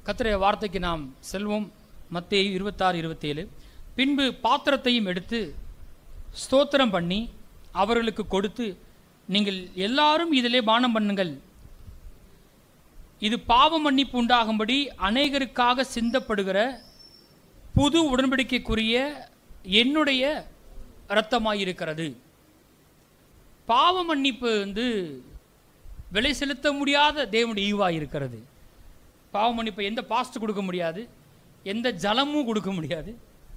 கர்த்தருடைய வார்த்தைக்கு நாம் செல்வோம். மத்தேயு 26:27. பின்பு பாத்திரத்தையும் எடுத்து ஸ்தோத்திரம் பண்ணி அவர்களுக்கு கொடுத்து, நீங்கள் எல்லாரும் இதிலே பானம் பண்ணுங்கள், இது பாவ மன்னிப்பு உண்டாகும்படி அநேகருக்காக சிந்தப்படுகிற புது உடன்படிக்கைக்குரிய என்னுடைய இரத்தமாயிருக்கிறது. பாவ மன்னிப்பு விலை செலுத்த முடியாத தேவனுடைய ஈவாக இருக்கிறது. பாவ மன்னிப்பை எந்த பாஸ்ட் கொடுக்க முடியாது, எந்த ஜலமும் கொடுக்க முடியாது,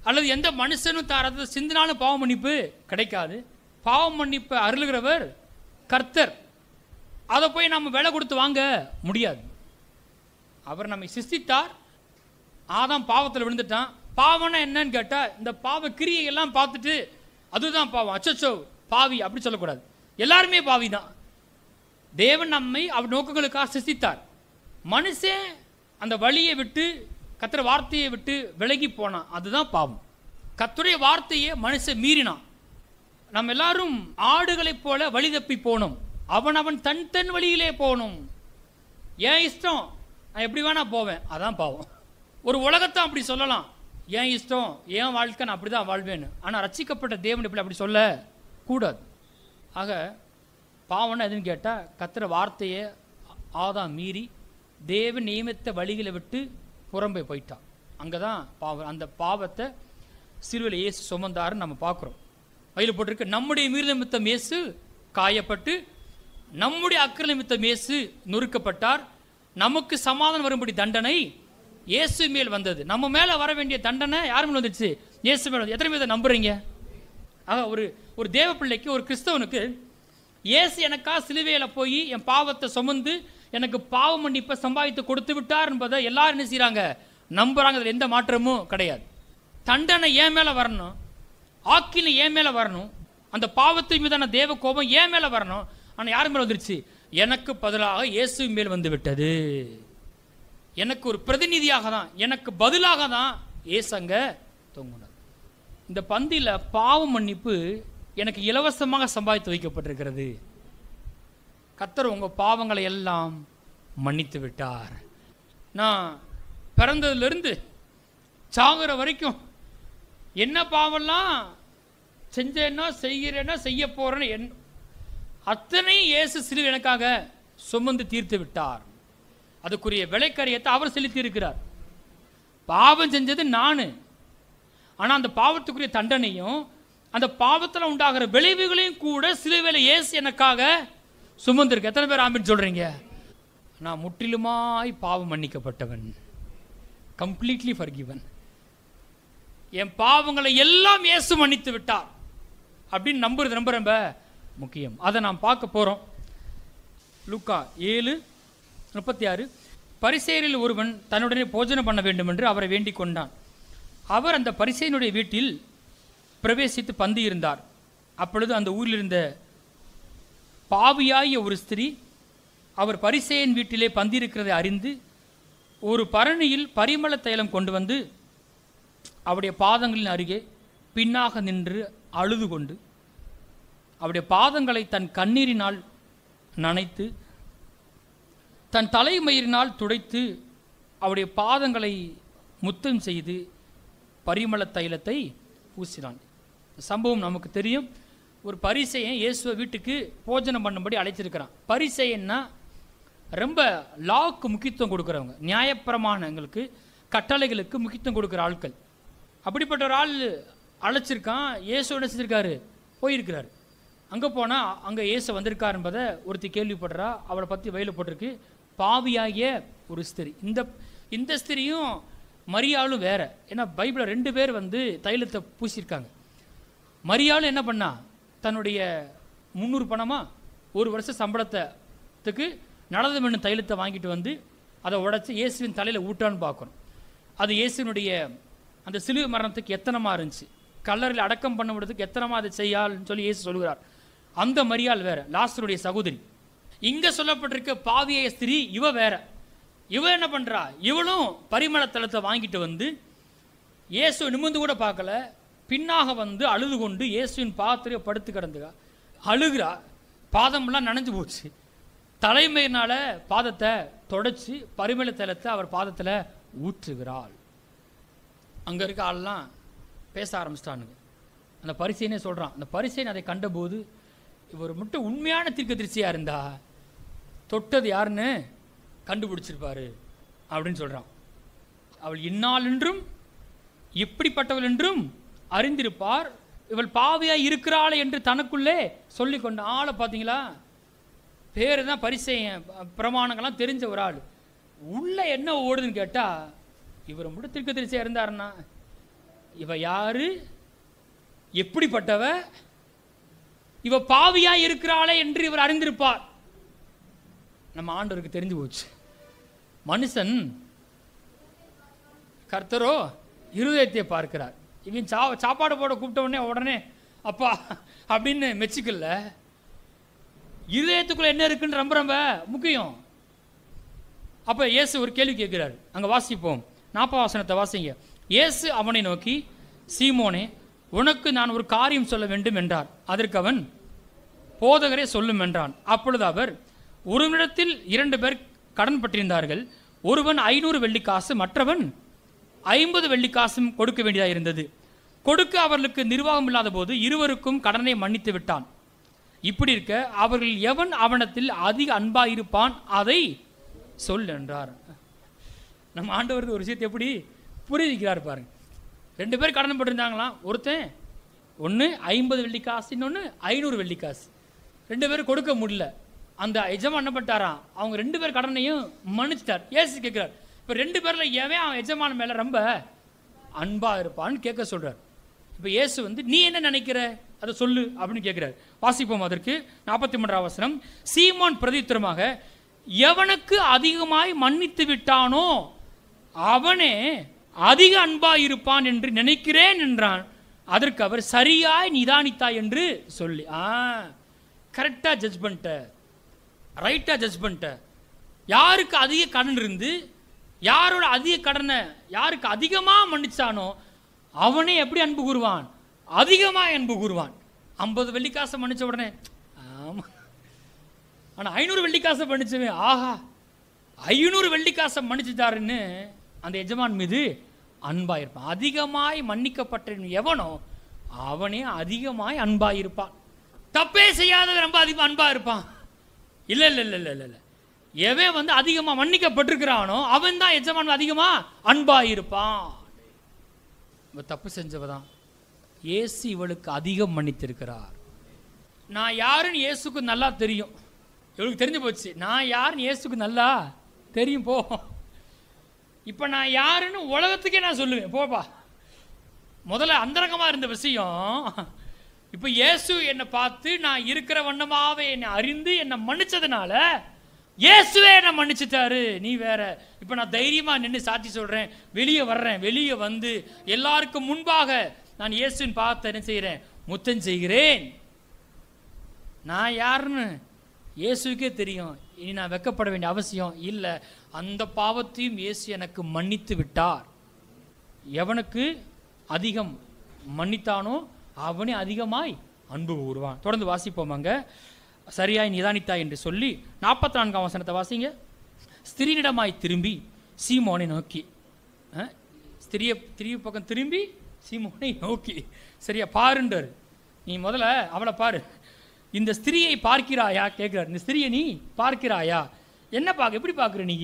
அல்லது எந்த மனுஷனும் தாரது சிந்தினாலும் பாவ மன்னிப்பு கிடைக்காது. பாவ மன்னிப்பை அருளுகிறவர் கர்த்தர். அதை போய் நம்ம விலை கொடுத்து வாங்க முடியாது. அவர் நம்மை சிருஷ்டித்தார். ஆதாம் பாவத்தில் விழுந்துட்டான். பாவம்னா என்னன்னு கேட்டால், இந்த பாவ கிரியையெல்லாம் பார்த்துட்டு அதுதான் பாவம், அச்சச்சோ பாவி அப்படி சொல்லக்கூடாது. எல்லாருமே பாவி தான். தேவன் நம்மை அவர் நோக்கங்களுக்காக சிருஷ்டித்தார். மனுஷன் அந்த வழியை விட்டு கர்த்தருடைய வார்த்தையை விட்டு விலகி போனான், அதுதான் பாவம். கர்த்தருடைய வார்த்தையை மனுஷன் மீறினான். நம்ம எல்லாரும் ஆடுகளைப் போல வழி தப்பி போனோம். அவன் தன் தன் வழியிலே போகணும். ஏன் இஷ்டம், நான் எப்படி வேணா போவேன், அதான் பாவம். ஒரு உலகத்தை அப்படி சொல்லலாம், ஏன் இஷ்டம் ஏன் வாழ்க்கை நான் அப்படி தான் வாழ்வேன்னு. ஆனால் ரட்சிக்கப்பட்ட தேவன் அப்படி சொல்ல கூடாது. ஆக பாவம்னா எதுன்னு கேட்டால், கர்த்தர் வார்த்தையை ஆதாம் மீறி தேவன் நியமித்த வழிகளை விட்டு புறம்பே போயிட்டான். அங்கே தான் பாவம். அந்த பாவத்தை சிலுவையில் இயேசு சுமந்தாருன்னு நம்ம பார்க்குறோம். வழியில் போட்டிருக்கு, நம்முடைய மீறல் நிமித்தம் இயேசு காயப்பட்டு நம்முடைய அக்கிரம நிமித்தம் இயேசு நொறுக்கப்பட்டார், நமக்கு சமாதானம் வரும்படி தண்டனை இயேசு மேல் வந்தது. நம்ம மேலே வர வேண்டிய தண்டனை யார் மேல் வந்துச்சு? இயேசு மேல் வந்து. எத்தனை பேர் இதை நம்புறீங்க? ஆக ஒரு தேவ பிள்ளைக்கு, ஒரு கிறிஸ்தவனுக்கு, இயேசு எனக்கா சிலுவையில் போய் என் பாவத்தை சுமந்து எனக்கு பாவ மன்னிப்பை சம்பாதித்து கொடுத்து விட்டார் என்பதை எல்லாரும் என்ன செய்கிறாங்க? நம்புறாங்க. அதில் எந்த மாற்றமும் கிடையாது. தண்டனை ஏன் மேலே வரணும், ஆக்கினை ஏன் மேலே வரணும், அந்த பாவத்தின் மீதான தேவ கோபம் ஏன் மேலே வரணும். ஆனால் யார் மேலே வந்துருச்சு? எனக்கு பதிலாக இயேசு மேல் வந்து விட்டது. எனக்கு ஒரு பிரதிநிதியாக தான், எனக்கு பதிலாக தான் இயேசு அங்கே தொங்குனார். இந்த பந்தியில் பாவ மன்னிப்பு எனக்கு இலவசமாக சம்பாதித்து வைக்கப்பட்டிருக்கிறது. கர்த்தர் உங்கள் பாவங்களை எல்லாம் மன்னித்து விட்டார். நான் பிறந்ததுலேருந்து சாகுற வரைக்கும் என்ன பாவம்லாம் செஞ்சேன்னா செய்கிறேன்னா செய்ய போகிறேன்னு அத்தனை இயேசு சிலுவை எனக்காக சுமந்து தீர்த்து விட்டார். அதுக்குரிய விலைக்கரியத்தை அவர் செலுத்தி இருக்கிறார். பாவம் செஞ்சது நான். ஆனால் அந்த பாவத்துக்குரிய தண்டனையும் அந்த பாவத்தில் உண்டாகிற விளைவுகளையும் கூட சிலுவையில் இயேசு எனக்காக சுமந்திருக்கு. எத்தனை பேர் ஆமென் சொல்றீங்க? நான் முற்றிலுமாய் பாவம் மன்னிக்கப்பட்டவன், கம்ப்ளீட்லி ஃபர்கிவன். என் பாவங்களை எல்லாம் இயேசு மன்னித்து விட்டார் அப்படின்னு நம்புறது ரொம்ப ரொம்ப முக்கியம். அதை நாம் பார்க்க போகிறோம். லூக்கா 7:36. பரிசேயரில் ஒருவன் தன்னுடனே போஜனம் பண்ண வேண்டும் என்று அவரை வேண்டிக் கொண்டான். அவர் அந்த பரிசேயனுடைய வீட்டில் பிரவேசித்து பந்தி இருந்தார். அப்பொழுது அந்த ஊரில் இருந்த பாவியாகிய ஒரு ஸ்திரீ அவர் பரிசேயன் வீட்டிலே பந்தி இருக்கிறதை அறிந்து ஒரு பரணியில் பரிமள தைலம் கொண்டு வந்து அவருடைய பாதங்களின் அருகே பின்னாக நின்று அழுது கொண்டு அவருடைய பாதங்களை தன் கண்ணீரினால் நனைத்து தன் தலைமயிரினால் துடைத்து அவருடைய பாதங்களை முத்தம் செய்து பரிமள தைலத்தை பூசினான். சம்பவம் நமக்கு தெரியும். ஒரு பரிசேயன் இயேசுவை வீட்டுக்கு போஜனம் பண்ணும்படி அழைச்சிருக்கிறான். பரிசேயன்னா ரொம்ப லாவுக்கு முக்கியத்துவம் கொடுக்குறவங்க, நியாயப்பிரமாணங்களுக்கு கட்டளைகளுக்கு முக்கியத்துவம் கொடுக்குற ஆட்கள். அப்படிப்பட்ட ஒரு ஆள் அழைச்சிருக்கான். இயேசு என்ன செஞ்சிருக்காரு? போயிருக்கிறாரு. அங்கே போனால் அங்கே இயேசு வந்திருக்கார் என்பதை ஒருத்தி கேள்விப்படுறா. அவளை பற்றி வயலில் போட்டிருக்கு, பாவியாகிய ஒரு ஸ்திரீ. இந்த ஸ்திரியும் மரியாளும் வேற. ஏன்னா பைபிளில் 2 பேர் தைலத்தை பூசியிருக்காங்க. மரியாளும் என்ன பண்ணா? தன்னுடைய 300 பணமா 1 வருஷ சம்பளத்துக்கு நடந்து மண்ணு தைலத்தை வாங்கிட்டு அதை உடைச்சி இயேசுவின் தலையில் ஊட்டான்னு பார்க்கணும். அது இயேசுனுடைய அந்த சிலுவை மரணத்துக்கு எத்தனமாக இருந்துச்சு, கல்லறையில் அடக்கம் பண்ண விடுறதுக்கு எத்தனமாக அதை செய்யாள்னு சொல்லி இயேசு சொல்கிறார். அந்த மரியாள் வேற, லாசருடைய சகோதரி. இங்கே சொல்லப்பட்டிருக்க பாவிய ஸ்திரீ இவ வேற. இவ என்ன பண்ணுறா? இவளும் பரிமள தைலத்தை வாங்கிட்டு இயேசு நிமிர்ந்து கூட பார்க்கல, பின்னாக அழுது கொண்டு இயேசுவின் பாத்திரையை படுத்து கிடந்துக்கா, அழுகிறா. பாதமெல்லாம் நனைஞ்சு போச்சு. தலைமையினால பாதத்தை தொடச்சி பரிமள தைலத்தை அவர் பாதத்தில் ஊற்றுகிறாள். அங்கே இருக்க ஆள்லாம் பேச ஆரம்பிச்சிட்டானுங்க. அந்த பரிசேயனே சொல்கிறான், அந்த பரிசேயன் அதை கண்டபோது, இவர் மட்டும் உண்மையான தீர்க்கதரிசியாக இருந்தா தொட்டது யாருன்னு கண்டுபிடிச்சிருப்பாரு அப்படின்னு சொல்கிறான். அவள் இன்னாள் என்றும் எப்படிப்பட்டவள் என்றும் அறிந்திருப்பார், இவள் பாவியாக இருக்கிறாள் என்று தனக்குள்ளே சொல்லி கொண்ட ஆளை பார்த்தீங்களா? பேர் தான் பரிசேயன், பிரமாணங்கள்லாம் தெரிஞ்ச ஒரு ஆள். உள்ள என்ன ஓடுதுன்னு கேட்டால், இவர் மட்டும் தீர்க்கதரிசியாக இருந்தாருன்னா இவ யாரு, எப்படிப்பட்டவ, இவ பாவியா இருக்கிறாளே என்று இவர் அறிந்திருப்பார். நம்ம ஆண்டவருக்கு தெரிஞ்சு போச்சு. மனுஷன் கர்த்தரோ இருதயத்தை பார்க்கிறார். இவன் சாப்பாடு போட கூப்பிட்ட உடனே அப்பா அப்படின்னு மெச்சிக்கல. இருதயத்துக்குள்ள என்ன இருக்குன்னு ரொம்ப ரொம்ப முக்கியம். அப்ப இயேசு ஒரு கேள்வி கேட்கிறார். அங்க வாசிப்போம், 40 வசனத்தை வாசிங்க. இயேசு அவனை நோக்கி, சீமோனே, உனக்கு நான் ஒரு காரியம் சொல்ல வேண்டும் என்றார். அதற்கு அவன், போதகரே சொல்லும் என்றான். அப்பொழுது அவர், ஒருவனிடத்தில் 2 பேர் கடன் பட்டிருந்தார்கள். ஒருவன் 500 வெள்ளிக்காசு, மற்றவன் 50 வெள்ளிக்காசும் கொடுக்க வேண்டியதாக இருந்தது. கொடுக்க அவர்களுக்கு நிர்வாகம் இல்லாத போது இருவருக்கும் கடனை மன்னித்து விட்டான். இப்படி இருக்க அவர்கள் எவன் அவனத்தில் அதிக அன்பாயிருப்பான் அதை சொல் என்றார். நம்ம ஆண்டவருக்கு ஒரு விஷயத்தை எப்படி புரிவிக்கிறார் பாருங்க. 2 பேர் கடன் பட்டிருந்தாங்களாம். ஒருத்தன் 50 வெள்ளிக்காசு, இன்னொன்று 500 வெள்ளிக்காசு. 2 பேரும் கொடுக்க முடியல. அந்த எஜமான் என்ன பண்ணிட்டாராம், அவங்க 2 பேர் கடனையும் மன்னிச்சிட்டார். ஏசு கேட்கிறார், இப்போ 2 பேர்ல எவன் அவன் எஜமான மேல ரொம்ப அன்பா இருப்பான்னு கேட்க சொல்றார். இப்போ இயேசு நீ என்ன நினைக்கிற அதை சொல்லு அப்படின்னு கேட்கிறார். வாசிப்போம். அதற்கு 43 வசனம். சீமோன் பிரதித்திரமாக, எவனுக்கு அதிகமாய் மன்னித்து விட்டானோ அவனே அதிக அன்பாய் இருப்பான் என்று நினைக்கிறேன் என்றான். அதற்கு அவர், சரியாய் நிதானித்தாய் என்று சொல்லி. கரெக்டா ஜட்ஜ் பண்ணிட்ட, ரைட்டா ஜட்ஜ் பண்ணிட்ட. யாருக்கு அதிக கடன் இருந்து யாரோட அதிக கடனை யாருக்கு அதிகமா மன்னிச்சானோ அவனே எப்படி அன்பு கூறுவான், அதிகமா அன்பு கூறுவான். 50 வெள்ளிக்காசை மன்னிச்ச உடனே ஆமா, ஆனா 500 வெள்ளிக்காசை மன்னிச்சவன், ஆஹா 500 வெள்ளிக்காசை மன்னிச்சுட்டாருன்னு அந்த எஜமான் மீது அன்பாயிருப்பான். அதிகமாய் மன்னிக்கப்பட்ட எவனோ அவனே அதிகமாய் அன்பாயிருப்பான். தப்பே செய்யாதவன் ரொம்ப அதிகமாக அன்பா இருப்பான். இல்லை இல்லை இல்லை இல்லை இல்லை, எவன் அதிகமாக மன்னிக்கப்பட்டிருக்கிறானோ அவன் தான் எஜமான் அதிகமாக அன்பாயிருப்பான். தப்பு செஞ்சவதான் இயேசு இவளுக்கு அதிகம் மன்னித்திருக்கிறார். நான் யாருன்னு இயேசுக்கு நல்லா தெரியும். இவளுக்கு தெரிஞ்சு போச்சு, நான் யாருன்னு இயேசுக்கு நல்லா தெரியும். போ, இப்போ நான் யாருன்னு உலகத்துக்கே நான் சொல்லுவேன், போப்பா. முதல்ல அந்தரங்கமாக இருந்த விஷயம், இப்போ இயேசு என்னை பார்த்து நான் இருக்கிற வண்ணமாவே என்னை அறிந்து என்னை மன்னிச்சதுனால இயேசுவே என்னை மன்னிச்சுட்டாரு. நீ வேற. இப்போ நான் தைரியமாக நின்று சாட்சி சொல்கிறேன், வெளியே வர்றேன். வெளியே வந்து எல்லாருக்கும் முன்பாக நான் இயேசுவின் பார்த்து என்ன செய்கிறேன், முத்தம் செய்கிறேன். நான் யாருன்னு இயேசுக்கே தெரியும். இனி நான் வெக்கப்பட வேண்டிய அவசியம் இல்லை. அந்த பாவத்தையும் இயேசு எனக்கு மன்னித்து விட்டார். எவனுக்கு அதிகம் மன்னித்தானோ அவனே அதிகமாய் அன்பு கூறுவான். தொடர்ந்து வாசிப்போம். அங்க சரியாய் நிதானித்தாய் என்று சொல்லி 44 வசனத்தை வாசிங்க. ஸ்திரீனிடமாய் திரும்பி சீமோனை நோக்கி, ஸ்திரீ பக்கம் திரும்பி சீமோனை நோக்கி, சரியா பாருன்றார். நீ முதல்ல அவளை பாரு. இந்த ஸ்திரீயை பார்க்கிறாயா கேட்கிறார். இந்த ஸ்திரீயை நீ பார்க்கிறாயா? என்ன பார்க்க, எப்படி பார்க்குற நீ?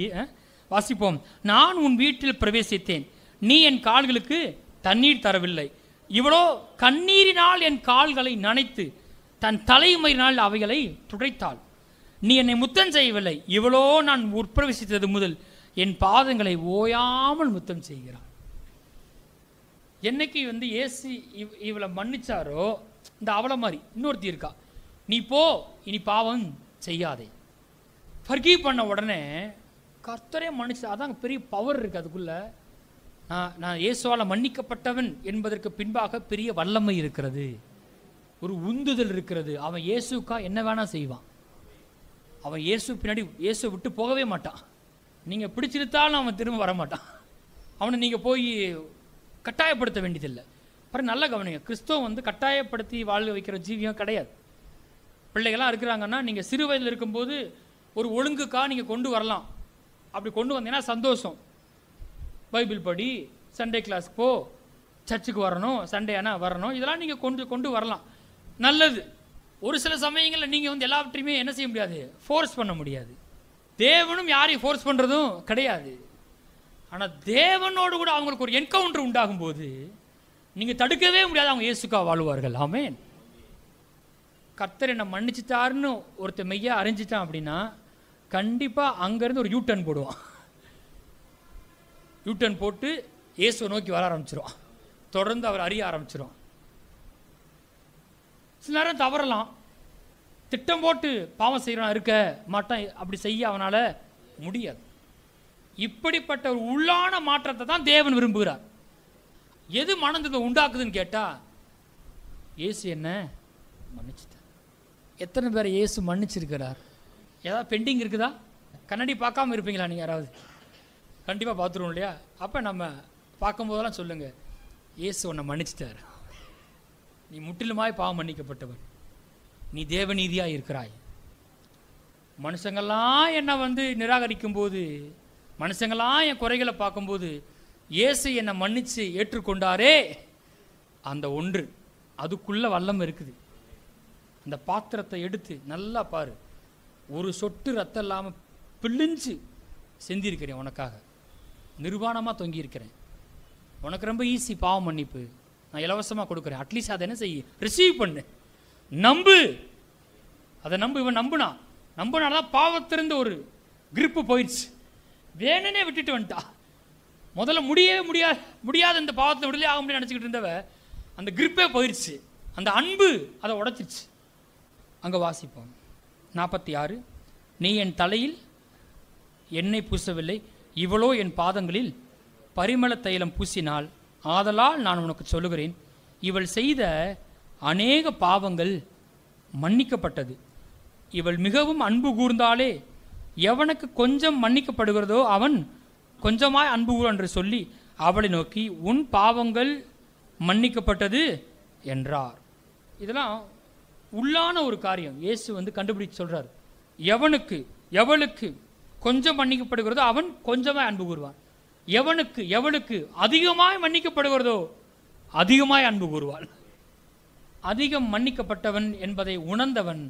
வாசிப்போம். நான் உன் வீட்டில் பிரவேசித்தேன், நீ என் கால்களுக்கு தண்ணீர் தரவில்லை. இவளோ கண்ணீரினால் என் கால்களை நனைத்து தன் தலைமயிரினால் அவைகளை துடைத்தாள். நீ என்னை முத்தம் செய்யவில்லை. இவளோ நான் உட்பிரவேசித்தது முதல் என் பாதங்களை ஓயாமல் முத்தம் செய்கிறாள். என்னைக்கு இயேசு இவளை மன்னிச்சாரோ, இந்த அவளை மாதிரி இன்னொருத்தி இருக்கா, நீ போ, இனி பாவம் செய்யாதே. ஃபர்கீவ் பண்ண உடனே கர்த்தரே மன்னிச்சு. அதான் பெரிய பவர் இருக்கு அதுக்குள்ள. நான் இயேசுவால் மன்னிக்கப்பட்டவன் என்பதற்கு பின்பாக பெரிய வல்லமை இருக்கிறது, ஒரு உந்துதல் இருக்கிறது. அவன் இயேசுக்கா என்ன வேணா செய்வான். அவன் இயேசு பின்னாடி இயேசு விட்டு போகவே மாட்டான். நீங்கள் பிடிச்சிருத்தாலும் அவன் திரும்ப வரமாட்டான். அவனை நீங்கள் போய் கட்டாயப்படுத்த வேண்டியதில்லை. அப்புறம் நல்ல கவனிங்க, கிறிஸ்தவம் கட்டாயப்படுத்தி வாழ வைக்கிற ஜீவியம் கிடையாது. பிள்ளைகளாம் இருக்கிறாங்கன்னா நீங்கள் சிறு வயதில் இருக்கும்போது ஒரு ஒழுங்குக்காக நீங்கள் கொண்டு வரலாம். அப்படி கொண்டு வந்தீங்கன்னா சந்தோஷம். பைபிள் படி, சண்டே கிளாஸ்க்கு போ, சர்ச்சுக்கு வரணும், சண்டே ஆனால் வரணும், இதெல்லாம் நீங்கள் கொண்டு வரலாம், நல்லது. ஒரு சில சமயங்களில் நீங்கள் வந்து எல்லாவற்றையுமே என்ன செய்ய முடியாது, ஃபோர்ஸ் பண்ண முடியாது. தேவனும் யாரையும் ஃபோர்ஸ் பண்ணுறதும் கிடையாது. ஆனால் தேவனோடு கூட அவங்களுக்கு ஒரு என்கவுண்டர் உண்டாகும் போது நீங்கள் தடுக்கவே முடியாது, அவங்க இயேசுக்கா வாழ்வார்கள். ஆமென். கர்த்தர் என்னை மன்னிச்சுட்டாருன்னு ஒருத்தர் மெய்யா அறிஞ்சிட்டான் அப்படின்னா கண்டிப்பாக அங்கேருந்து ஒரு யூட்டர்ன் போடுவான். யூட்டர்ன் போட்டு இயேசுவை நோக்கி வர ஆரம்பிச்சிடும், தொடர்ந்து அவர் அறிய ஆரம்பிச்சிடும். சில நேரம் தவறலாம், திட்டம் போட்டு பாவம் செய்யறான் இருக்க மாட்டான், அப்படி செய்ய அவனால் முடியாது. இப்படிப்பட்ட ஒரு உள்ளான மாற்றத்தை தான் தேவன் விரும்புகிறார். எது மனதை உண்டாக்குதுன்னு கேட்டால், இயேசு என்ன மன்னிச்சுட்டார். எத்தனை பேரை இயேசு மன்னிச்சிருக்கிறார்? ஏதாவது பெண்டிங் இருக்குதா? கண்ணாடி பார்க்காம இருப்பீங்களா நீங்கள்? யாராவது கண்டிப்பாக பார்த்துருவோம் இல்லையா? அப்போ நம்ம பார்க்கும்போதெல்லாம் சொல்லுங்கள், இயேசு உன்னை மன்னிச்சிட்டார், நீ முற்றிலுமாய் பாவம் மன்னிக்கப்பட்டவன், நீ தேவநீதியாக இருக்கிறாய். மனுஷங்கள்லாம் என்னை வந்து நிராகரிக்கும் போது, மனுஷங்கள்லாம் என் குறைகளை பார்க்கும்போது இயேசு என்னை மன்னித்து ஏற்றுக்கொண்டாரே, அந்த ஒன்று அதுக்குள்ளே வல்லம் இருக்குது. அந்த பாத்திரத்தை எடுத்து நல்லா பாரு, ஒரு சொட்டு ரத்தம் இல்லாமல் பிழிஞ்சு செஞ்சிருக்கிறேன், உனக்காக நிர்வாணமாக தொங்கியிருக்கிறேன். உனக்கு ரொம்ப ஈஸி பாவம் மன்னிப்பு, நான் இலவசமாக கொடுக்குறேன். அட்லீஸ்ட் அதை என்ன செய்ய, ரிசீவ் பண்ணு, நம்பு, அதை நம்பு. இவன் நம்புனால்தான் பாவத்திலிருந்து ஒரு கிரிப்பு போயிடுச்சு. வேணுனே விட்டுட்டு வந்துட்டா. முதல்ல முடியவே முடியாத இந்த பாவத்தை விடலே ஆக முடியாது நினச்சிக்கிட்டு இருந்தவ அந்த கிரிப்பே போயிடுச்சு, அந்த அன்பு அதை உடைச்சிருச்சு. அங்கே வாசிப்போம் 46. நீ என் தலையில் எண்ணெய் பூசவில்லை, இவளோ என் பாதங்களில் பரிமள தைலம் பூசினாள். ஆதலால் நான் உனக்கு சொல்லுகிறேன், இவள் செய்த அநேக பாவங்கள் மன்னிக்கப்பட்டது, இவள் மிகவும் அன்பு கூர்ந்தாலே, எவனுக்கு கொஞ்சம் மன்னிக்கப்படுகிறதோ அவன் கொஞ்சமாய் அன்பு கூர் என்று சொல்லி அவளை நோக்கி உன் பாவங்கள் மன்னிக்கப்பட்டது என்றார். இதெல்லாம் உள்ளான ஒரு காரியம். இயேசு வந்து கண்டுபிடிச்சு சொல்றார், எவளுக்கு கொஞ்சம் மன்னிக்கப்படுகிறதோ அவன் கொஞ்சமாய் அன்பு கூறுவான், எவளுக்கு அதிகமாய் மன்னிக்கப்படுகிறதோ அதிகமாய் அன்பு கூறுவாள். அதிகம் மன்னிக்கப்பட்டவன் என்பதை உணர்ந்தவன்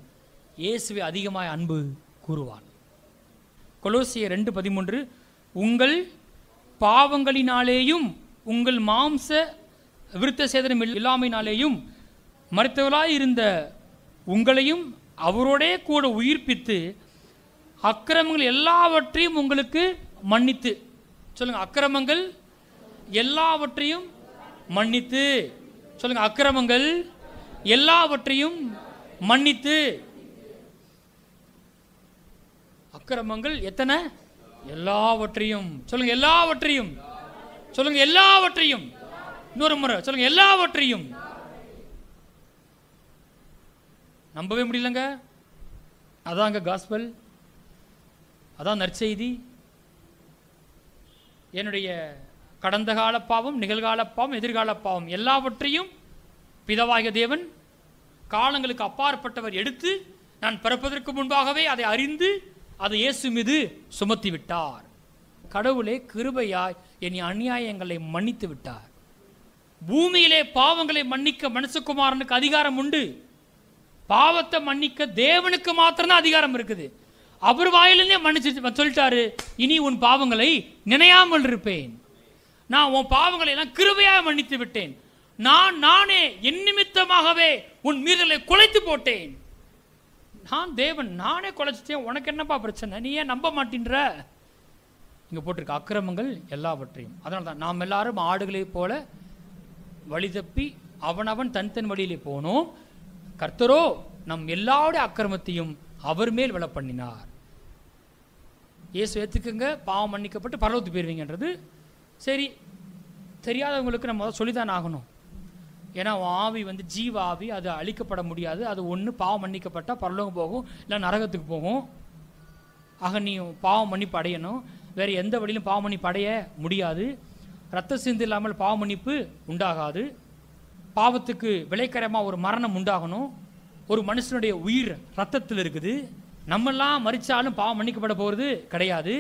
இயேசுவை அதிகமாய் அன்பு கூறுவான். கொலோசியர் 2:13, உங்கள் பாவங்களினாலேயும் உங்கள் மாம்ச விருத்த சேதனம் இல்லாமையினாலேயும் மரித்தவர்களாய் இருந்த உங்களையும் அவரோடே கூட உயிர்ப்பித்து அக்கிரமங்கள் எல்லாவற்றையும் உங்களுக்கு மன்னித்து, சொல்லுங்க, அக்கிரமங்கள் எல்லாவற்றையும் மன்னித்து, சொல்லுங்க, அக்கிரமங்கள் எல்லாவற்றையும் மன்னித்து. அக்கிரமங்கள் எத்தனை? எல்லாவற்றையும். சொல்லுங்க, எல்லாவற்றையும். சொல்லுங்க, எல்லாவற்றையும். இன்னொரு முறை சொல்லுங்க, எல்லாவற்றையும். நம்பவே முடியலங்க. அதாங்க காஸ்பல், அதான் நற்செய்தி. என்னுடைய கடந்த கால பாவம், நிகழ்கால பாவம், எதிர்கால பாவம் எல்லாவற்றையும் பிதாவாகிய தேவன் காலங்களுக்கு அப்பாற்பட்டவர் எடுத்து நான் பிறப்பதற்கு முன்பாகவே அதை அறிந்து அதை இயேசு மீது சுமத்தி விட்டார். கடவுளே கிருபையாய் என் அநியாயங்களை மன்னித்து விட்டார். பூமியிலே பாவங்களை மன்னிக்க மனுஷகுமாரனுக்கு அதிகாரம் உண்டு. பாவத்தை மன்னிக்க தேவனுக்கு மாத்திரம்தான் அதிகாரம் இருக்குது. அவர் வாயிலே மன்னிச்சு சொல்லிட்டாரு, இனி உன் பாவங்களை நினையாமல் இருப்பேன், நான் உன் பாவங்களை எல்லாம் கிருபையாக மன்னித்து விட்டேன், நானே என் நிமித்தமாகவே உன் மீறலை குலைத்து போட்டேன். நான் தேவன், நானே குலைச்சிட்டேன், உனக்கு என்னப்பா பிரச்சனை, நீ ஏன் நம்ப மாட்டேன்ற? இங்கே போட்டிருக்க அக்கிரமங்கள் எல்லாவற்றையும். அதனால தான் நாம் எல்லாரும் ஆடுகளை போல வழி தப்பி அவனவன் தன் வழியிலே போனோம், கர்த்தரோ நம் எல்லாருடைய அக்கிரமத்தையும் அவர் மேல் விழ பண்ணினார். இயேசு ஏற்றுக்குங்க, பாவம் மன்னிக்கப்பட்டு பரலோகத்துக்கு போயிருவீங்கன்றது சரி. தெரியாதவங்களுக்கு நம்ம சொல்லித்தான் ஆகணும். ஏன்னா ஆவி வந்து ஜீவ ஆவி, அது அழிக்கப்பட முடியாது. அது ஒன்று பாவம் மன்னிக்கப்பட்டால் பரலோகம் போகும், இல்லை நரகத்துக்கு போகும். ஆக நீ பாவம் மன்னிப்பு அடையணும். வேறு எந்த வழியிலும் பாவம் மன்னிப்பு அடைய முடியாது. இரத்த சிந்து இல்லாமல் பாவ மன்னிப்பு உண்டாகாது. பாவத்துக்கு விளைக்கரமாக ஒரு மரணம் உண்டாகணும். ஒரு மனுஷனுடைய உயிர் ரத்தத்தில் இருக்குது. நம்மெல்லாம் மறிச்சாலும் பாவம் மன்னிக்கப்பட போகிறது கிடையாது.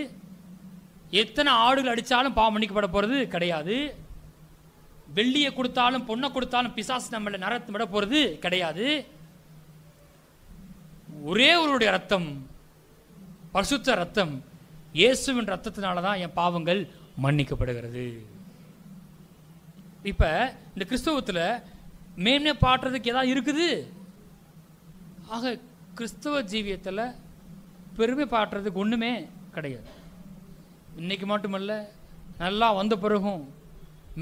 எத்தனை ஆடுகள் அடித்தாலும் பாவம் மன்னிக்கப்பட போகிறது கிடையாது. வெள்ளியை கொடுத்தாலும் பொண்ணை கொடுத்தாலும் பிசாசு நம்மளை நரத்து விட போகிறது கிடையாது. ஒரே ஒருடைய ரத்தம், பரிசுத்த ரத்தம், இயேசுவின் ரத்தத்தினால தான் என் பாவங்கள் மன்னிக்கப்படுகிறது. இப்போ இந்த கிறிஸ்தவத்தில் மேன்மை பாட்டுறதுக்கு ஏதாவது இருக்குது? ஆக கிறிஸ்தவ ஜீவியத்தில் பெருமை பாட்டுறதுக்கு ஒன்றுமே கிடையாது. இன்னைக்கு மட்டுமல்ல, நல்லா வந்த பிறகும்,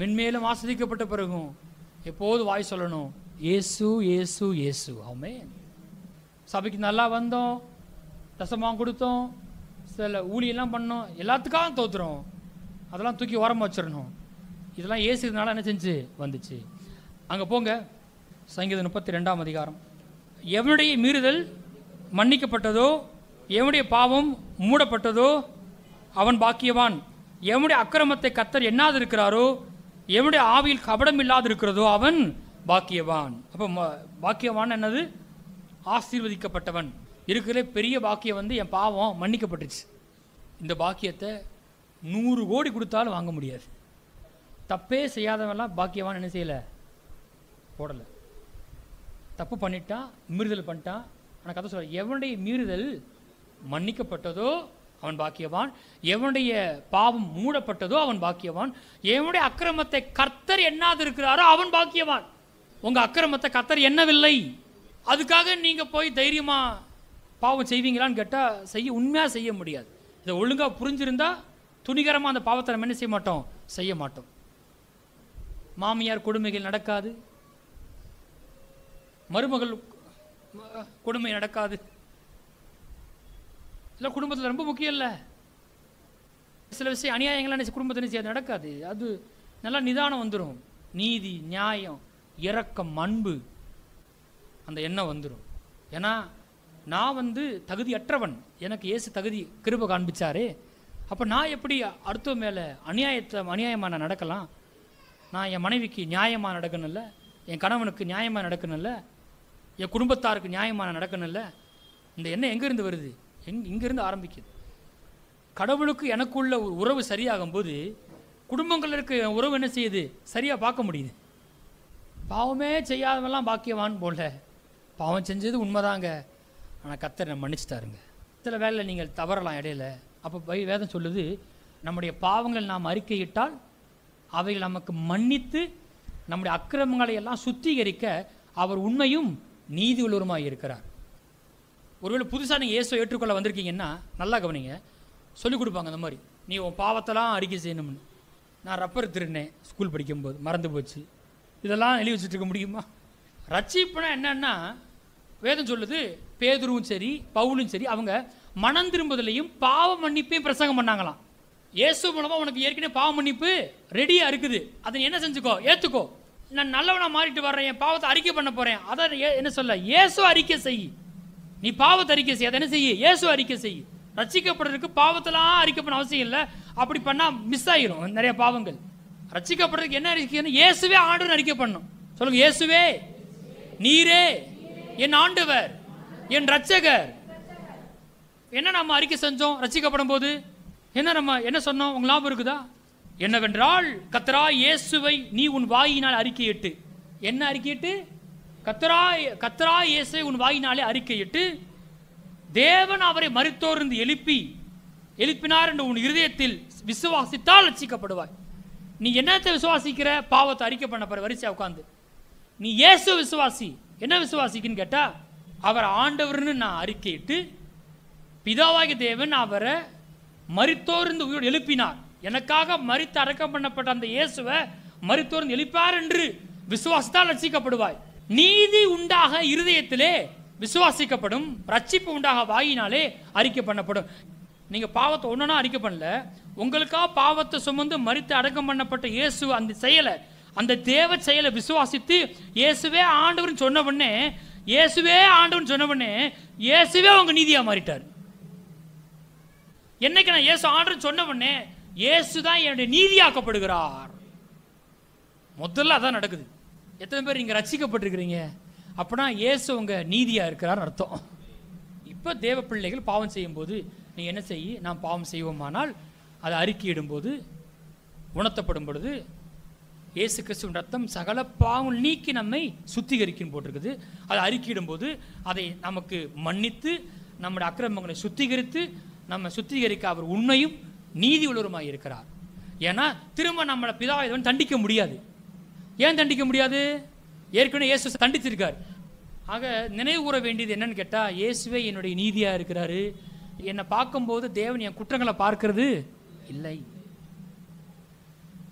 மென்மேலும் ஆஸ்வதிக்கப்பட்ட பிறகும் எப்போது வாய் சொல்லணும், இயேசு இயேசு இயேசு. ஆமென். சபைக்கு நல்லா வந்தோம், தசமாக கொடுத்தோம், சில ஊழியெல்லாம் பண்ணோம், எல்லாத்துக்காக தோத்துறோம், அதெல்லாம் தூக்கி ஓரமாக வச்சிடணும். இதெல்லாம் இயேசுனால என்ன செஞ்சு வந்துச்சு. அங்கே போங்க, சங்கீதம் 32ஆம் அதிகாரம். எவனுடைய மீறுதல் மன்னிக்கப்பட்டதோ, எவனுடைய பாவம் மூடப்பட்டதோ அவன் பாக்கியவான். எவனுடைய அக்கிரமத்தை கர்த்தர் எண்ணாது இருக்கிறாரோ, எவனுடைய ஆவியில் கபடம் இல்லாது இருக்கிறதோ அவன் பாக்கியவான். அப்போ பாக்கியவான் என்னது? ஆசீர்வதிக்கப்பட்டவன். இருக்கிற பெரிய பாக்கியம் வந்து என் பாவம் மன்னிக்கப்பட்டுச்சு. இந்த பாக்கியத்தை 100 கோடி கொடுத்தாலும் வாங்க முடியாது. தப்பே செய்யாதவெல்லாம் பாக்கியவான் என்ன செய்யலை, போடலை. தப்பு பண்ணிட்டான், மீறுதல் பண்ணிட்டான். ஆனால் கதை சொல்ல, எவனுடைய மீறுதல் மன்னிக்கப்பட்டதோ அவன் பாக்கியவான், எவனுடைய பாவம் மூடப்பட்டதோ அவன் பாக்கியவான், எவனுடைய அக்கிரமத்தை கர்த்தர் எண்ணாது இருக்கிறாரோ அவன் பாக்கியவான். உங்கள் அக்கிரமத்தை கர்த்தர் எண்ணவில்லை, அதுக்காக நீங்கள் போய் தைரியமாக பாவம் செய்வீங்களான்னு கேட்டால் உண்மையாக செய்ய முடியாது. இதை ஒழுங்காக புரிஞ்சிருந்தா துணிகரமாக அந்த பாவத்தை நம்ம என்ன செய்ய மாட்டோம், செய்ய மாட்டோம். மாமியார் கொடுமைகள் நடக்காது, மருமகள் கொடுமை நடக்காது. இல்லை, குடும்பத்தில் ரொம்ப முக்கியம் இல்லை. சில விஷயம் அநியாயங்கள்லாம் குடும்பத்தில் செய்ய நடக்காது. அது நல்லா நிதானம் வந்துடும். நீதி, நியாயம், இரக்கம், அன்பு, அந்த எண்ணம் வந்துடும். ஏன்னா நான் வந்து தகுதியற்றவன், எனக்கு இயேசு தகுதி கிருபை காண்பிச்சாரே. அப்போ நான் எப்படி அடுத்த மேலே அநியாயமாக நான் நடக்கலாம்? நான் என் மனைவிக்கு நியாயமாக நடக்கணும்ல, என் கணவனுக்கு நியாயமாக நடக்கணும்ல, என் குடும்பத்தாருக்கு நியாயமாக நடக்கணும்ல. இந்த எண்ணம் எங்கேருந்து வருது? இங்கேருந்து ஆரம்பிக்குது. கடவுளுக்கு எனக்குள்ள ஒரு உறவு சரியாகும் போது குடும்பங்கள் இருக்க உறவு என்ன செய்யுது, சரியாக பார்க்க முடியுது. பாவமே செய்யாதவெல்லாம் பாக்கியவான் போல. பாவம் செஞ்சது உண்மைதாங்க, ஆனால் கர்த்தர் நம்ம மன்னிச்சுட்டாருங்க. சில வேளையில் நீங்கள் தவறலாம் இடையில. அப்போ வேதம் சொல்லுது, நம்முடைய பாவங்கள் நாம் அறிக்கையிட்டால் அவைகள் நமக்கு மன்னித்து நம்முடைய அக்கிரமங்களை எல்லாம் சுத்திகரிக்க அவர் உண்மையும் நீதி உள்ளவருமாய் இருக்கிறார். ஒருவேளை புதுசாக நீங்கள் இயேசுவை ஏற்றுக்கொள்ள வந்திருக்கீங்கன்னா நல்லா கவனிங்க, சொல்லிக் கொடுப்பாங்க இந்த மாதிரி, நீ உன் பாவத்தெல்லாம் அறிக்கை செய்யணும்னு. நான் ரப்பர் திருடினேன் ஸ்கூல் படிக்கும்போது, மறந்து போச்சு, இதெல்லாம் எழுதி வச்சுட்டு இருக்க முடியுமா? ரட்சிப்புனா என்னன்னா, வேதம் சொல்லுது, பேதுருவும் சரி பவுலும் சரி அவங்க மனம் திரும்புதலையும் பாவ மன்னிப்பையும் பிரசங்கம் பண்ணாங்களாம். இயேசு மூலமாக உனக்கு ஏற்கனவே பாவ மன்னிப்பு ரெடியாக இருக்குது, அதை என்ன செஞ்சுக்கோ, ஏற்றுக்கோ. நான் நல்லவனாக மாறிட்டு வர்றேன், என் பாவத்தை அறிக்கை பண்ண போகிறேன், அதை என்ன சொல்ல, இயேசு அறிக்கை செய். நீ பாவத்தை அறிக்கை செய்ய, அதை என்ன செய்ய, இயேசு அறிக்கை செய். ரட்சிக்கப்படுறதுக்கு பாவத்தெல்லாம் அறிக்கை பண்ண அவசியம் இல்லை. அப்படி பண்ணால் மிஸ் ஆகிரும் நிறைய பாவங்கள். ரட்சிக்கப்படுறதுக்கு என்ன அறிக்கை, இயேசுவே ஆண்டவன் அறிக்கை பண்ணணும். சொல்லுங்க, இயேசுவே நீரே என் ஆண்டவர், என் ரட்சகர். என்ன நம்ம அறிக்கை செஞ்சோம் ரட்சிக்கப்படும் போது? என்ன சொன்னோம், உங்க ஞாபகம் இருக்குதா? என்னவென்றால், கர்த்தராய் இயேசுவை நீ உன் வாயினால் அறிக்கையிட்டு, என்ன அறிக்கையிட்டு? கர்த்தராய் இயேசுவை உன் வாயினாலே அறிக்கையிட்டு, தேவன் அவரை மரித்தோரிலிருந்து எழுப்பினார் என்று உன் இருதயத்தில் விசுவாசித்தால் ரட்சிக்கப்படுவாய். நீ என்னத்தை விசுவாசிக்கிற? பாவத்தை அறிக்கை பண்ண போற வரிசையா உட்காந்து நீ இயேசு விசுவாசி. என்ன விசுவாசிக்குன்னு கேட்டா, அவர் ஆண்டவர்னு நான் அறிக்கையிட்டு, பிதாவாகிய தேவன் அவரை மரித்தோரிலிருந்து உயிரோடு எழுப்பினார், எனக்காக மரித்து அடக்கம் பண்ணப்பட்ட அந்த இயேசுவை மரித்தோரிலிருந்து எழுப்பார் என்று விசுவாசித்தால் ரட்சிக்கப்படுவாய். நீதி உண்டாக இருதயத்திலே விசுவாசிக்கப்படும், ரட்சிப்பு உண்டாக வாயினாலே அறிக்கை பண்ணப்படும். நீங்க பாவத்தை ஒன்னா அறிக்கை பண்ணல, உங்களுக்காக பாவத்தை சுமந்து மரித்து அடக்கம் பண்ணப்பட்ட இயேசு அந்த செயலை, அந்த தேவ செயலை விசுவாசித்து இயேசுவே ஆண்டவர்னு சொன்ன உடனே, இயேசுவே ஆண்டவர்னு சொன்ன உடனே இயேசுவே உங்க நீதியா மாறிட்டார். என்னைக்கு நான் இயேசு ஆண்டவர்னு சொன்ன உடனே இயேசு தான் என்னுடைய நீதியாக்கப்படுகிறார். முதல்ல அதான் நடக்குது. எத்தனை பேர் நீங்க ரட்சிக்கப்பட்டிருக்கிறீங்க? அப்படின்னா இயேசு உங்க நீதியா இருக்கிறார் அர்த்தம். இப்போ தேவ பிள்ளைகள் பாவம் செய்யும் போது நீ என்ன செய்ய, நாம் பாவம் செய்வோமானால் அதை அறிக்கையிடும்போது, உணர்த்தப்படும் பொழுது, இயேசு கிறிஸ்துவின் ரத்தம் சகல பாவம் நீக்கி நம்மை சுத்திகரிக்கும் போட்டிருக்குது. அதை அறிக்கையிடும்போது அதை நமக்கு மன்னித்து நம்முடைய அக்கிரமங்களை சுத்திகரித்து நம்ம சுத்திகரிக்க அவர் உண்மையும் நீதி உள்ளவருமாய் இருக்கிறார். ஏன்னா திரும்ப நம்மளை பிதாவை தண்டிக்க முடியாது. ஏன் தண்டிக்க முடியாது? ஏற்கனவே இயேசு தண்டித்திருக்கார். ஆக நினைவு கூற வேண்டியது என்னன்னு கேட்டால், இயேசுவே என்னுடைய நீதியாக இருக்கிறாரு. என்னை பார்க்கும்போது தேவன் என் குற்றங்களை பார்க்கறது இல்லை.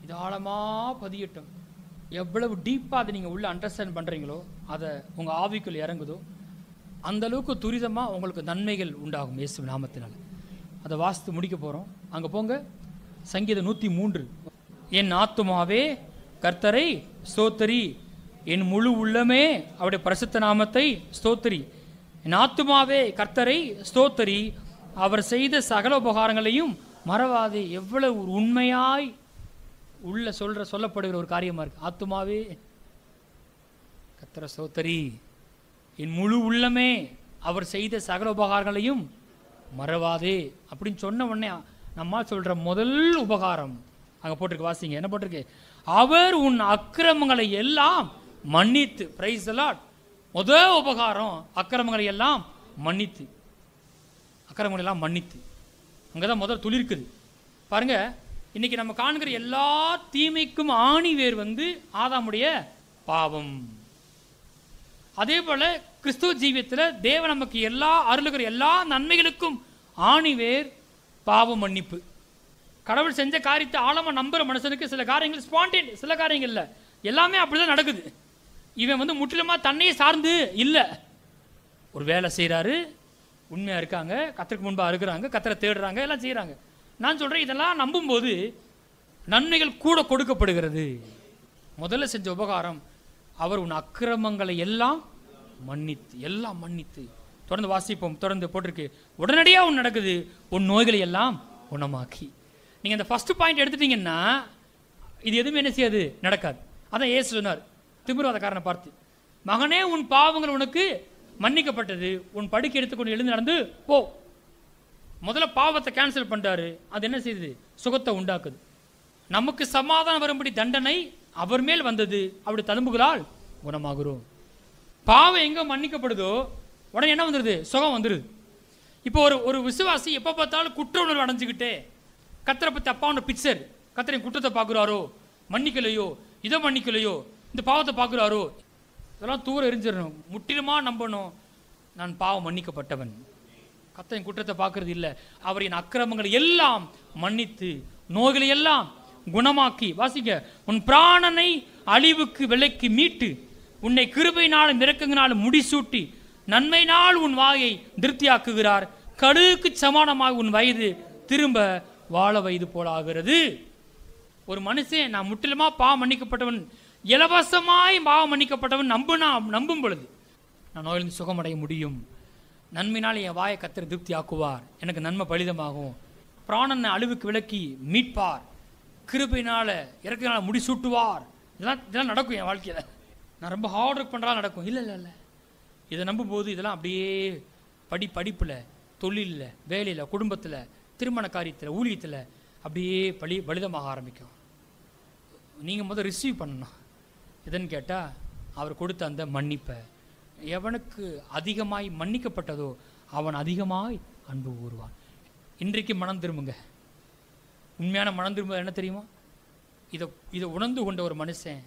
இது ஆழமாக பதியட்டும். எவ்வளவு டீப்பாக அதை நீங்கள் உள்ள அண்டர்ஸ்டாண்ட் பண்ணுறீங்களோ, அதை உங்கள் ஆவிக்குள் இறங்குதோ, அந்த அளவுக்கு துரிதமாக உங்களுக்கு நன்மைகள் உண்டாகும் இயேசு நாமத்தினால. அதை வாசித்து முடிக்க போகிறோம். அங்கே போங்க, சங்கீதம் 103. என் ஆத்துமாவே கர்த்தரை ஸ்தோத்திரி, என் முழு உள்ளமே அவருடைய பரிசுத்த நாமத்தை ஸ்தோத்திரி. என் ஆத்துமாவே கர்த்தரை ஸ்தோத்திரி, அவர் செய்த சகல உபகாரங்களையும் மறவாதே. எவ்வளவு உண்மையாய் உள்ள சொல்லப்படுகிற ஒரு காரியமா இருக்கு. ஆத்துமாவே கர்த்தரை ஸ்தோத்திரி, என் முழு உள்ளமே அவர் செய்த சகல உபகாரங்களையும் மறவாதே அப்படின்னு சொன்ன உடனே நம்ம சொல்ற முதல் உபகாரம் அங்க போட்டிருக்கு. வாசிங்க, என்ன போட்டிருக்கு? அவர் உன் அக்கிரமங்களை எல்லாம் மன்னித்து. Praise the Lord. முதல் உபகாரம் அக்கிரமங்களை எல்லாம் மன்னித்து. அக்கிரமங்களை எல்லாம் மன்னித்து அங்கதான் முதல் துளி இருக்குது பாருங்க. இன்னைக்கு நம்ம காண்கிற எல்லா தீமைக்கும் ஆணி வேர் ஆதாமுடைய பாவம். அதே போல கிறிஸ்துவ ஜீவியத்தில் தேவன் நமக்கு எல்லா அருளுகிற எல்லா நன்மைகளுக்கும் ஆணிவேர் பாவ மன்னிப்பு. கடவுள் செஞ்ச காரியத்தை ஆழமா நம்புற மனுஷனுக்கு சில காரியங்கள் ஸ்பான்டேன், சில காரியங்கள் இல்லை, எல்லாமே அப்படிதான் நடக்குது. இவன் முற்றிலுமா தன்னையே சார்ந்து இல்லை. ஒரு வேலை செய்கிறாரு, உண்மையாக இருக்காங்க, கத்தருக்கு முன்பாக இருக்கிறாங்க, கத்தரை தேடுறாங்க, எல்லாம் செய்கிறாங்க. நான் சொல்கிறேன், இதெல்லாம் நம்பும்போது நன்மைகள் கூட கொடுக்கப்படுகிறது. முதல்ல செஞ்ச உபகாரம், அவர் உன் அக்கிரமங்களை எல்லாம் மன்னித்து, எல்லாம் மன்னித்து. தொடர்ந்து வாசிப்போம். தொடர்ந்து போட்டிருக்கு, உடனடியாக ஒன்று நடக்குது, உன் நோய்களை எல்லாம் குணமாக்கி. நீங்கள் இந்த ஃபர்ஸ்ட் பாயிண்ட் எடுத்துட்டீங்கன்னா இது எதுவுமே என்ன செய்யாது, நடக்காது. அதான் இயேசு சொன்னார் திமிர்வாதக்காரனை பார்த்து, மகனே உன் பாவங்கள் உனக்கு மன்னிக்கப்பட்டது, உன் படுக்கை எடுத்துக்கொண்டு எழுந்து நடந்து போ. முதல்ல பாவத்தை கேன்சல் பண்ணிட்டாரு. அது என்ன செய்யுது? சுகத்தை உண்டாக்குது. நமக்கு சமாதானம் வரும்படி தண்டனை அவர் மேல் வந்தது, அவருடைய தழும்புகளால் குணமாகிறோம். பாவம் எங்க மன்னிக்கப்படுதோ உடனே என்ன வந்துடுது? சுகம் வந்துடுது. இப்போ ஒரு விசுவாசி எப்போ பார்த்தாலும் குற்ற உணர்வு அடைஞ்சுக்கிட்டே கத்தரை பற்றி அப்பாவோட பிக்சர், கத்தரை குற்றத்தை பார்க்குறாரோ, மன்னிக்கலையோ, இதை மன்னிக்கலையோ, இந்த பாவத்தை பார்க்குறாரோ, இதெல்லாம் தூர எரிஞ்சிடணும். முற்றிலுமா நம்பணும், நான் பாவம் மன்னிக்கப்பட்டவன், கத்தரை குற்றத்தை பார்க்கறது இல்லை, அவர் என் அக்கிரமங்களை எல்லாம் மன்னித்து நோய்களை எல்லாம் குணமாக்கி. வாசிக்க, உன் பிராணனை அழிவுக்கு விலைக்கு மீட்டு, உன்னை கிருபையினாலும் இரக்கங்களாலும் முடிசூட்டி, நன்மையினால் உன் வாயை திருப்தியாக்குகிறார். கடுகுக்கு சமானமாக உன் வயது திரும்ப வாழ வயது போல ஆகிறது. ஒரு மனுஷன் நான் முற்றிலுமா பாவம் மன்னிக்கப்பட்டவன், இலவசமாய் பாவம் மன்னிக்கப்பட்டவன் நம்பும் பொழுது நான் நோயிலிருந்து சுகமடைய முடியும். நன்மையினால் என் வாயை கத்தர் திருப்தி ஆக்குவார், எனக்கு நன்மை பலிதமாகும். பிராணனை அழிவுக்கு விலக்கி மீட்பார், கிருபையினால இறக்கினால முடிசூட்டுவார். இதெல்லாம் நடக்கும் என் வாழ்க்கையில். நான் ரொம்ப ஹார்ட் ஒர்க் பண்ணுறாலும் நடக்கும். இல்லை இல்லை இல்லை, இதை நம்பும்போது இதெல்லாம் அப்படியே படிப்பில், தொழிலில், வேலையில், குடும்பத்தில், திருமண காரியத்தில், ஊழியத்தில் அப்படியே பலிதமாக ஆரம்பிக்கும். நீங்கள் முதல் ரிசீவ் பண்ணணும். எதுன்னு கேட்டால் அவர் கொடுத்த அந்த மன்னிப்பை. எவனுக்கு அதிகமாய் மன்னிக்கப்பட்டதோ அவன் அதிகமாய் அன்பு கூறுவான். இன்றைக்கு மனம் திரும்புங்க. உண்மையான மனம் திரும்ப என்ன தெரியுமா? இதை உணர்ந்து கொண்ட ஒரு மனுஷன்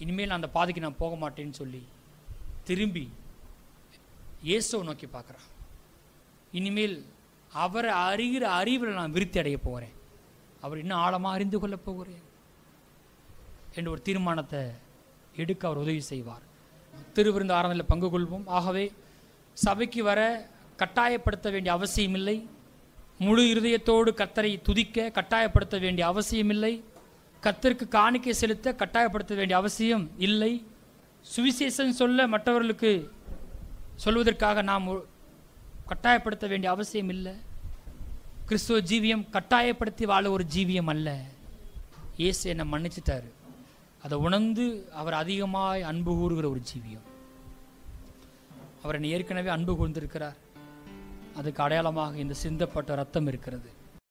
இனிமேல் அந்த பாதைக்கு நான் போக மாட்டேன்னு சொல்லி திரும்பி இயேசுவை நோக்கி பார்க்குறான். இனிமேல் அவரை அறிகிற அறிவில் நான் விருத்தி அடைய போகிறேன், அவர் இன்னும் ஆழமாக அறிந்து கொள்ள போகிறேன் என்ற ஒரு தீர்மானத்தை எடுக்க அவர் உதவி செய்வார். திருவிருந்து ஆராதனையில் பங்கு கொள்வோம். ஆகவே சபைக்கு வர கட்டாயப்படுத்த வேண்டிய அவசியமில்லை. முழு இருதயத்தோடு கர்த்தரை துதிக்க கட்டாயப்படுத்த வேண்டிய அவசியமில்லை. கர்த்தருக்கு காணிக்கை செலுத்த கட்டாயப்படுத்த வேண்டிய அவசியம் இல்லை. சுவிசேஷம் சொல்ல மற்றவர்களுக்கு சொல்வதற்காக நாம் கட்டாயப்படுத்த வேண்டிய அவசியம் இல்லை. கிறிஸ்துவ ஜீவியம் கட்டாயப்படுத்தி வாழ ஒரு ஜீவியம் அல்ல. இயேசு என்னை மன்னிச்சிட்டாரு, அதை உணர்ந்து அவர் அதிகமாய் அன்பு கூறுகிற ஒரு ஜீவியம். அவர் என்னை ஏற்கனவே அன்பு கூர்ந்திருக்கிறார், அதுக்கு அடையாளமாக இந்த சிந்தப்பட்ட ரத்தம் இருக்கிறது.